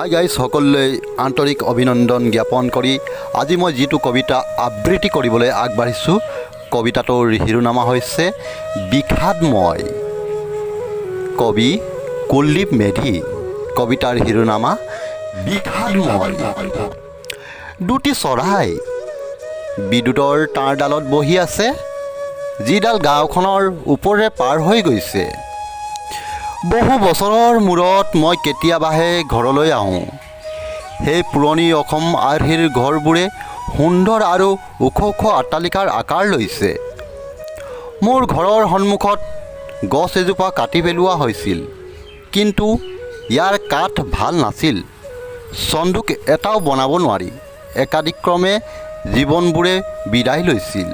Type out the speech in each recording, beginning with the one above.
Hi guys, সকলোলৈ আন্তৰিক অভিনন্দন জ্ঞাপন কৰি আজি মই যিটো কবিতা আবৃত্তি কৰিবলৈ আগবাঢ়িছোঁ, কবিতাটোৰ শিৰোনামা হৈছে বিষাদময়। কবি কুলদীপ মেধি। কবিতাৰ শিৰোনামা বিষাদময়। দুটি চৰাই বিদ্যুতৰ তাঁৰডালত বহি আছে, যিডাল গাঁওখনৰ ওপৰেৰে পাৰ হৈ গৈছে। বহু বছৰৰ মূৰত মই কেতিয়াবাহে ঘৰলৈ আহোঁ। সেই পুৰণি অসম আৰ্হিৰ ঘৰবোৰে সুন্দৰ আৰু ওখ ওখ অট্টালিকাৰ আকাৰ লৈছে। মোৰ ঘৰৰ সন্মুখত গছ এজোপা কাটি পেলোৱা হৈছিল, কিন্তু ইয়াৰ কাঠ ভাল নাছিল। চন্দুক এটাও বনাব নোৱাৰি। একাদিক্ৰমে জীৱনবোৰে বিদায় লৈছিল।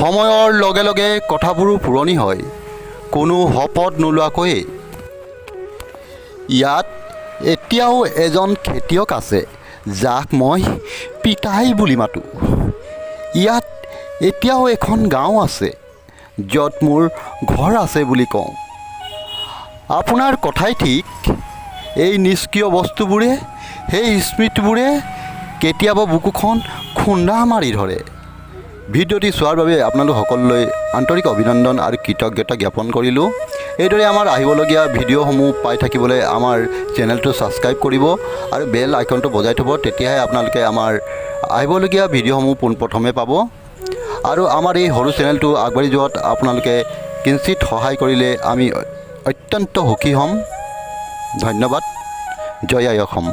সময়ৰ লগে লগে কথাবোৰো পুৰণি হয়, কোনো শপত নোলোৱাকৈয়ে। ইয়াত এতিয়াও এজন খেতিয়ক আছে, যাক মই পিতাই বুলি মাতোঁ। ইয়াত এতিয়াও এখন গাঁও আছে, য'ত মোৰ ঘৰ আছে বুলি কওঁ। আপোনাৰ কথাই ঠিক, এই নিষ্ক্ৰিয় বস্তুবোৰে, সেই স্মৃতিবোৰে কেতিয়াবা বুকুখন খুন্দা মাৰি ধৰে। ভিডিঅ'টি চোৱাৰ বাবে আপোনালোক সকলোলৈ আন্তৰিক অভিনন্দন আৰু কৃতজ্ঞতা জ্ঞাপন কৰিলোঁ। এইদৰে আমাৰ আহিবলগীয়া ভিডিঅ'সমূহ পাই থাকিবলৈ আমাৰ চেনেলটো ছাবস্ক্ৰাইব কৰিব আৰু বেল আইকনটো বজাই থ'ব। তেতিয়াহে আপোনালোকে আমাৰ আহিবলগীয়া ভিডিঅ'সমূহ পোনপ্ৰথমে পাব। আৰু আমাৰ এই সৰু চেনেলটো আগবাঢ়ি যোৱাত আপোনালোকে কিঞ্চিত সহায় কৰিলে আমি অত্যন্ত সুখী হ'ম। ধন্যবাদ। জয় আই অসম।